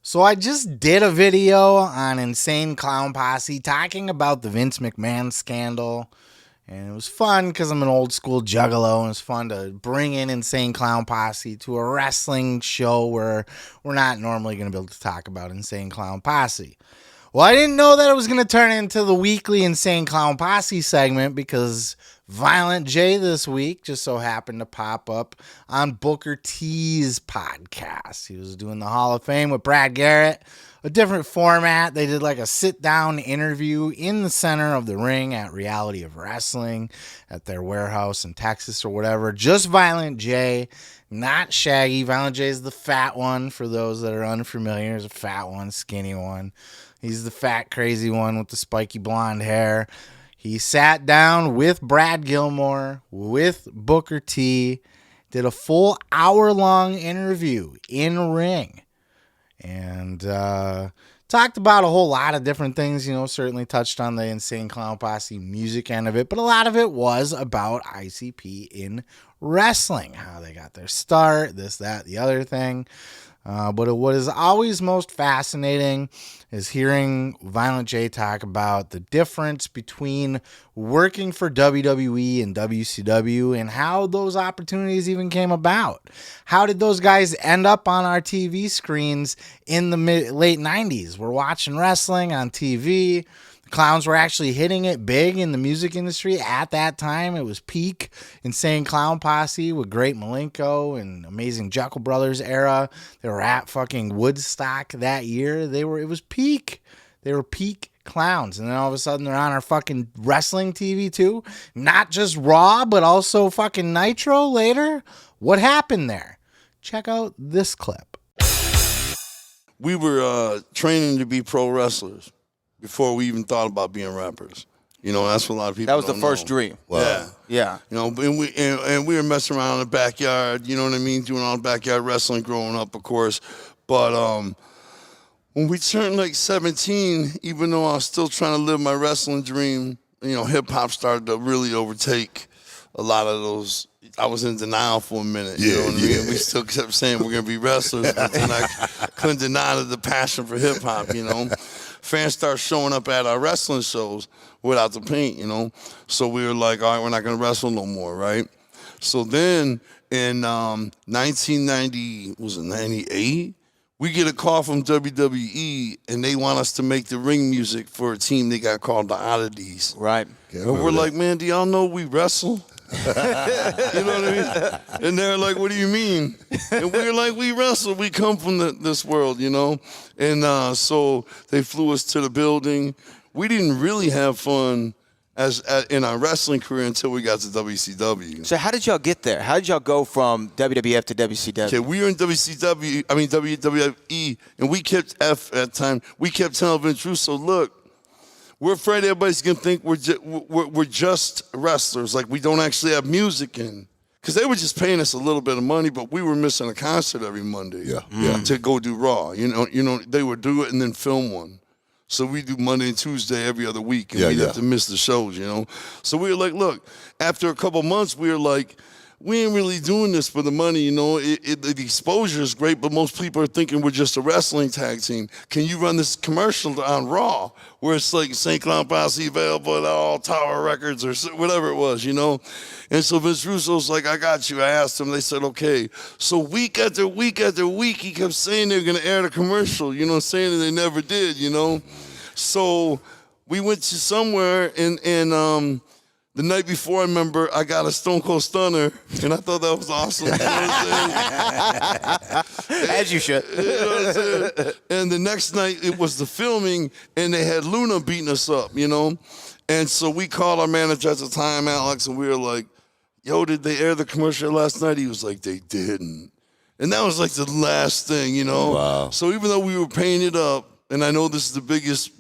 So I just did a video on Insane Clown Posse talking about the Vince McMahon scandal. And it was fun because I'm an old school juggalo, and it's fun to bring in Insane Clown Posse to a wrestling show where we're not normally going to be able to talk about Insane Clown Posse. Well, I didn't know that it was going to turn into the weekly Insane Clown Posse segment because Violent J this week just so happened to pop up on Booker T's podcast. He was doing the Hall of Fame with Brad Garrett, a different format. They did like a sit-down interview in the center of the ring at Reality of Wrestling at their warehouse in Texas or whatever. Just Violent J, not Shaggy. Violent J is the fat one for those that are unfamiliar. There's a fat one, skinny one. He's the fat, crazy one with the spiky blonde hair. He sat down with Brad Gilmore, with Booker T, did a full hour-long interview in ring, and talked about a whole lot of different things. Certainly touched on the Insane Clown Posse music end of it, but a lot of it was about ICP in wrestling, how they got their start, this, that, the other thing. But what is always most fascinating is hearing Violent J talk about the difference between working for WWE and WCW and how those opportunities even came about. How did those guys end up on our TV screens in the late 90s? We're watching wrestling on TV. Clowns were actually hitting it big in the music industry at that time. It was peak Insane Clown Posse with Great Malenko and Amazing Jekyll Brothers era. They were at fucking Woodstock that year. It was peak. They were peak clowns. And then all of a sudden they're on our fucking wrestling TV too. Not just Raw, but also fucking Nitro later. What happened there? Check out this clip. We were training to be pro wrestlers before we even thought about being rappers. That's what a lot of people That was the don't first know. dream. Wow. Yeah. And we were messing around in the backyard, you know what I mean, doing all the backyard wrestling growing up, of course. But when we turned like 17, even though I was still trying to live my wrestling dream, hip-hop started to really overtake a lot of those. I was in denial for a minute, you know what I mean? We still kept saying we're going to be wrestlers, but then I couldn't deny the passion for hip-hop, Fans started showing up at our wrestling shows without the paint, So we were like, all right, we're not going to wrestle no more, right? So then in 98, we get a call from WWE, and they want us to make the ring music for a team they got called the Oddities. Right. And we're like, man, do y'all know we wrestle? You know what I mean? And they're like, what do you mean? And we're like, we wrestle. We come from this world, And so they flew us to the building. We didn't really have fun in our wrestling career until we got to WCW. So how did y'all get there? How did y'all go from WWF to WCW? Okay, we were in WWE, and we kept at that time. We kept telling Vince Russo, look, we're afraid everybody's going to think we're just wrestlers, like we don't actually have music in. Because they were just paying us a little bit of money, but we were missing a concert every Monday to go do Raw. They would do it and then film one. So we do Monday and Tuesday every other week, and we'd have to miss the shows, So we were like, look, after a couple months, we were like, we ain't really doing this for the money, The exposure is great, but most people are thinking we're just a wrestling tag team. Can you run this commercial on Raw where it's like Insane Clown Posse available at all Tower Records or whatever it was, And so Vince Russo's like, I got you. I asked him. They said, okay. So week after week after week, he kept saying they were going to air the commercial, saying that they never did, So we went to somewhere and the night before, I remember I got a Stone Cold Stunner, and I thought that was awesome. You know what I'm saying? As you should. You know what I'm saying? And the next night, it was the filming, and they had Luna beating us up, And so we called our manager at the time, Alex, and we were like, yo, did they air the commercial last night? He was like, they didn't. And that was like the last thing, Wow. So even though we were paying it up, and I know this is the biggest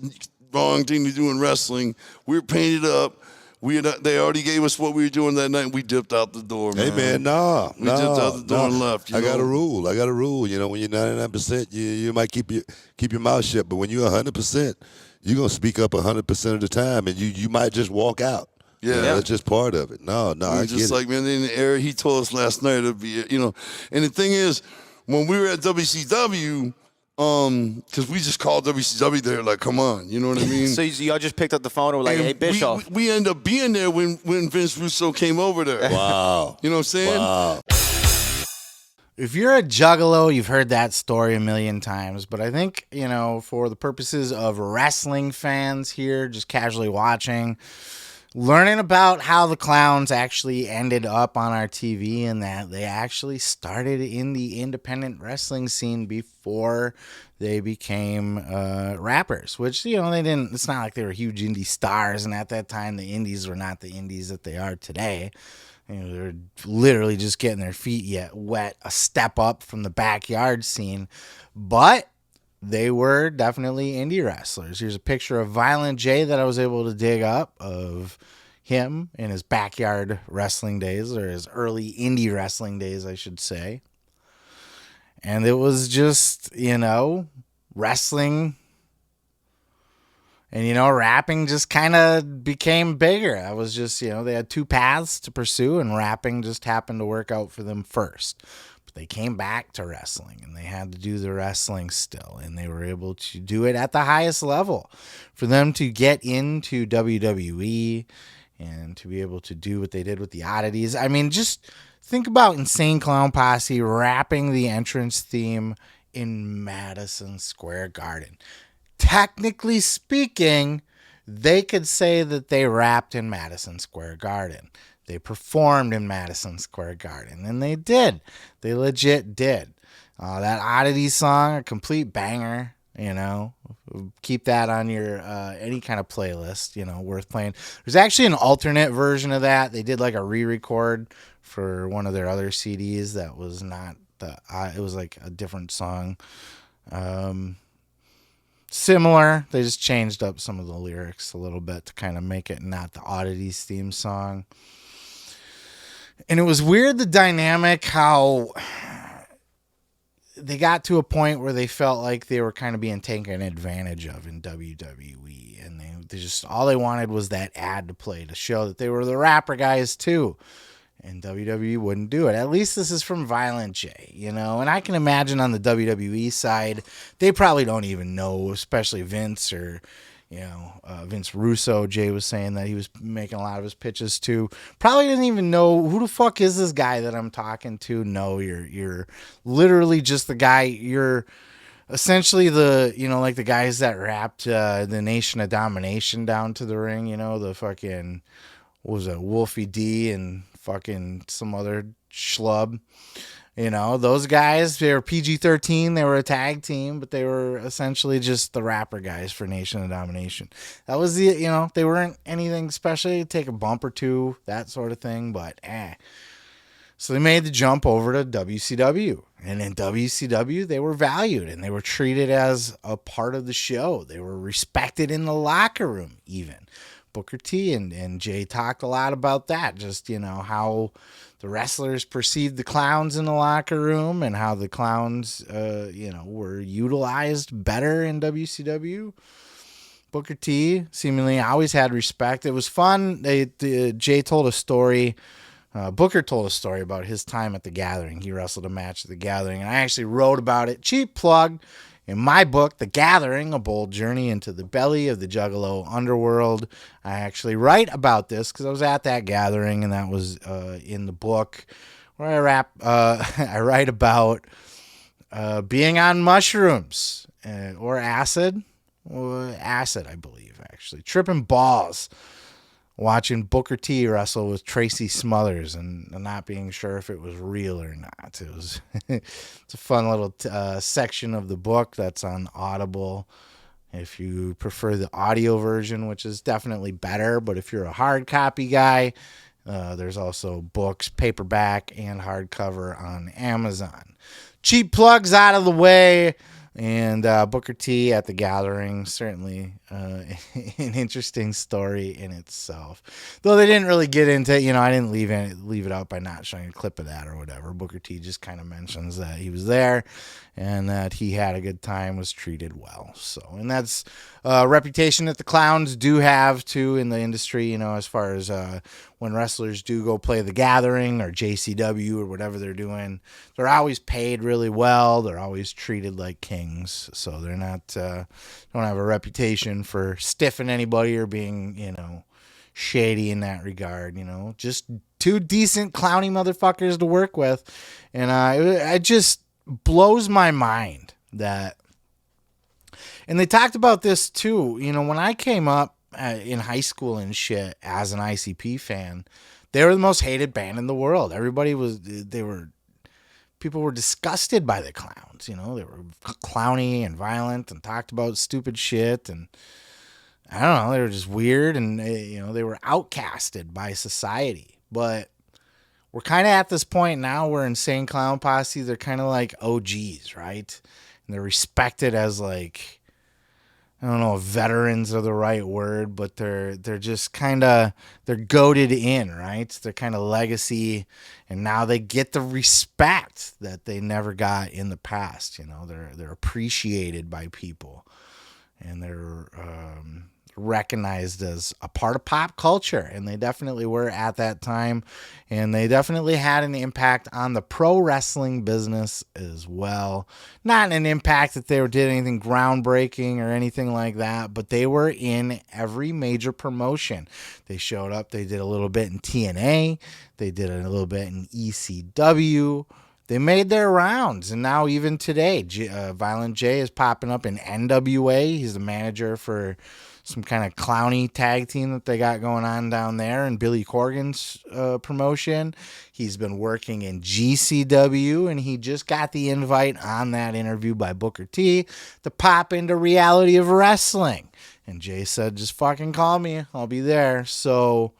wrong thing to do in wrestling, we were paying it up. They already gave us what we were doing that night, and we dipped out the door, man. Hey, man, We dipped out the door and left. I got a rule. When you're 99%, you might keep your mouth shut. But when you're 100%, you're going to speak up 100% of the time, and you might just walk out. Yeah. That's just part of it. No, I get just it. like, man, in the area, he told us last night it'd be, And the thing is, when we were at WCW, Because we just called WCW there, like, come on, you know what I mean? So y'all just picked up the phone and were like, And "Hey, Bischoff." we end up being there when Vince Russo came over there. Wow. You know what I'm saying? Wow. If you're a juggalo, you've heard that story a million times. But I think, for the purposes of wrestling fans here, just casually watching, learning about how the clowns actually ended up on our TV and that they actually started in the independent wrestling scene before they became rappers, which, they didn't, it's not like they were huge indie stars. And at that time, the indies were not the indies that they are today. They're literally just getting their feet wet, a step up from the backyard scene. But they were definitely indie wrestlers. Here's a picture of Violent J that I was able to dig up of him in his backyard wrestling days, or his early indie wrestling days, I should say. And it was just, wrestling. And, rapping just kind of became bigger. I was just, they had two paths to pursue, and rapping just happened to work out for them first. But they came back to wrestling, and they had to do the wrestling still, and they were able to do it at the highest level. For them to get into WWE and to be able to do what they did with the oddities. I mean, just think about Insane Clown Posse rapping the entrance theme in Madison Square Garden. Technically speaking, they could say that they rapped in Madison Square Garden. They performed in Madison Square Garden, and they did. They legit did. That oddity song, a complete banger, Keep that on your any kind of playlist, worth playing. There's actually an alternate version of that. They did like a re-record for one of their other CDs that was not it was like a different song. Similar, they just changed up some of the lyrics a little bit to kind of make it not the Oddities theme song. And it was weird, the dynamic, how they got to a point where they felt like they were kind of being taken advantage of in WWE. And they just, all they wanted was that ad to play to show that they were the rapper guys too. And WWE wouldn't do it. At least this is from Violent J, And I can imagine on the WWE side, they probably don't even know, especially Vince or, Vince Russo. Jay was saying that he was making a lot of his pitches too. Probably didn't even know, who the fuck is this guy that I'm talking to? No, you're literally just the guy. You're essentially the, like the guys that rapped the Nation of Domination down to the ring, the fucking, what was it, Wolfie D and fucking some other schlub. Those guys, they were PG-13. They were a tag team, but they were essentially just the rapper guys for Nation of Domination. That was the, they weren't anything special. You'd take a bump or two, that sort of thing, but So they made the jump over to WCW. And in WCW, they were valued and they were treated as a part of the show. They were respected in the locker room, even. Booker T and Jay talked a lot about that. Just, how the wrestlers perceived the clowns in the locker room and how the clowns, were utilized better in WCW. Booker T seemingly always had respect. It was fun. Jay told a story. Booker told a story about his time at the Gathering. He wrestled a match at the Gathering, and I actually wrote about it. Cheap plug. In my book, The Gathering, A Bold Journey into the Belly of the Juggalo Underworld, I actually write about this because I was at that gathering, and that was in the book where I write about being on mushrooms or acid, I believe, actually. Tripping balls, watching Booker T wrestle with Tracy Smothers and not being sure if it was real or not. It was it's a fun little section of the book that's on Audible. If you prefer the audio version, which is definitely better, but if you're a hard copy guy, there's also books, paperback and hardcover on Amazon. Cheap plugs out of the way. And Booker T at the Gathering, certainly an interesting story in itself. Though they didn't really get into, I didn't leave it out by not showing a clip of that or whatever. Booker T just kind of mentions that he was there and that he had a good time, was treated well. So, and that's a reputation that the clowns do have too in the industry, as far as when wrestlers do go play the Gathering or JCW or whatever they're doing, they're always paid really well. They're always treated like kings. things. So they're not don't have a reputation for stiffing anybody or being, shady in that regard. Just two decent clowny motherfuckers to work with. And it just blows my mind that. And they talked about this too. When I came up in high school and shit as an ICP fan, they were the most hated band in the world. People were disgusted by the clowns. They were clowny and violent and talked about stupid shit. And I don't know, they were just weird. And, they were outcasted by society. But we're kind of at this point now where Insane Clown Posse, they're kind of like OGs, right? And they're respected as like, I don't know if veterans are the right word, but they're just kind of, they're goaded in, right? They're kind of legacy, and now they get the respect that they never got in the past. They're appreciated by people, and they're recognized as a part of pop culture, and they definitely were at that time, and they definitely had an impact on the pro wrestling business as well. Not an impact that they did anything groundbreaking or anything like that, but they were in every major promotion. They showed up, they did a little bit in TNA, they did a little bit in ECW. They made their rounds, and now even today, Violent J is popping up in NWA. He's the manager for some kind of clowny tag team that they got going on down there, and Billy Corgan's promotion. He's been working in GCW, and he just got the invite on that interview by Booker T to pop into Reality of Wrestling. And Jay said, just fucking call me. I'll be there. So,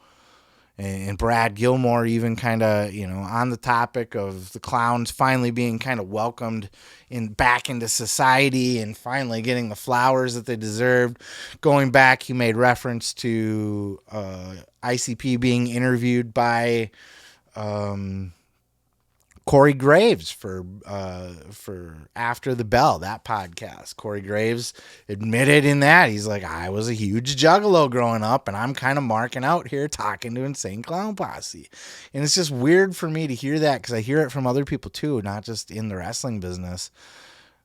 and Brad Gilmore even kind of, on the topic of the clowns finally being kind of welcomed back into society and finally getting the flowers that they deserved. Going back, he made reference to ICP being interviewed by Corey Graves for After the Bell, that podcast. Corey Graves admitted in that, he's like, I was a huge juggalo growing up, and I'm kind of marking out here talking to Insane Clown Posse. And it's just weird for me to hear that, because I hear it from other people too, not just in the wrestling business.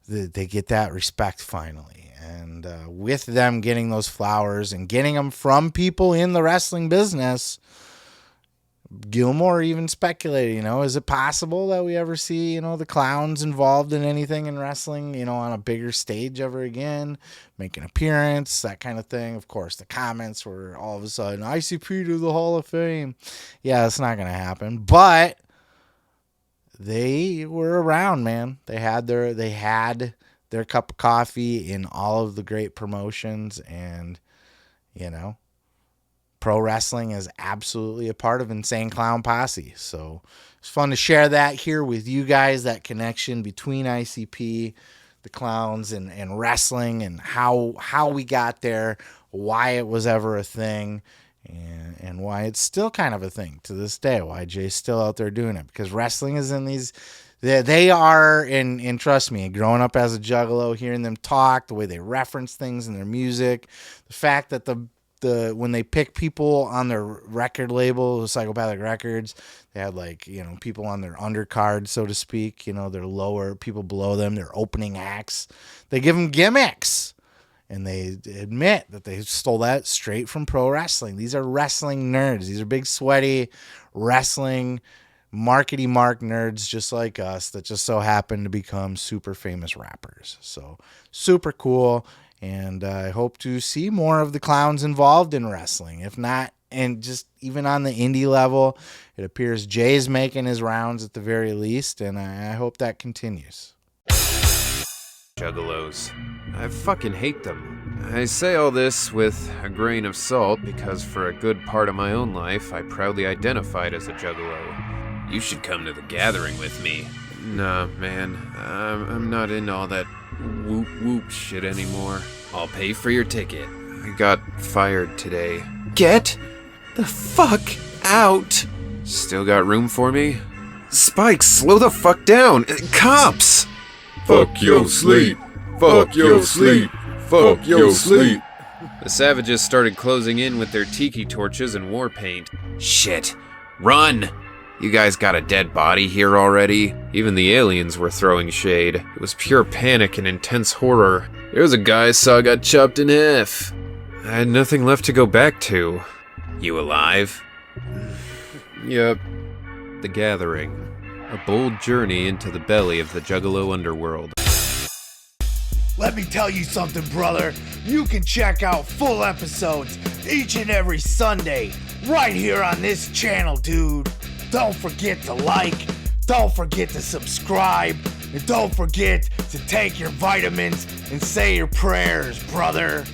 They get that respect finally. And with them getting those flowers and getting them from people in the wrestling business, Gilmore even speculated, is it possible that we ever see, the clowns involved in anything in wrestling, on a bigger stage ever again, make an appearance, that kind of thing. Of course, the comments were all of a sudden, ICP to the Hall of Fame. Yeah, it's not going to happen, but they were around, man. They had their cup of coffee in all of the great promotions, and, pro wrestling is absolutely a part of Insane Clown Posse. So it's fun to share that here with you guys, that connection between ICP, the clowns, and wrestling, and how we got there, why it was ever a thing, and why it's still kind of a thing to this day, why Jay's still out there doing it. Because wrestling is in these, they are, and trust me, growing up as a juggalo, hearing them talk, the way they reference things in their music, the fact that when they pick people on their record label, Psychopathic Records, they had people on their undercard, so to speak, their lower people below them, their opening acts. They give them gimmicks, and they admit that they stole that straight from pro wrestling. These are wrestling nerds. These are big, sweaty wrestling markety mark nerds just like us that just so happen to become super famous rappers. So super cool. And I hope to see more of the clowns involved in wrestling. If not, and just even on the indie level, it appears Jay's making his rounds at the very least, and I hope that continues. Juggalos. I fucking hate them. I say all this with a grain of salt because for a good part of my own life, I proudly identified as a juggalo. You should come to the gathering with me. Nah, man, I'm not in all that whoop whoop shit anymore. I'll pay for your ticket. I got fired today. Get the fuck out! Still got room for me? Spike, slow the fuck down! Cops! Fuck your sleep! Fuck your sleep! Fuck your sleep! The savages started closing in with their tiki torches and war paint. Shit! Run! You guys got a dead body here already? Even the aliens were throwing shade. It was pure panic and intense horror. There was a guy I saw got chopped in half. I had nothing left to go back to. You alive? Yep. The Gathering. A bold journey into the belly of the Juggalo underworld. Let me tell you something, brother. You can check out full episodes each and every Sunday right here on this channel, dude. Don't forget to like, don't forget to subscribe, and don't forget to take your vitamins and say your prayers, brother.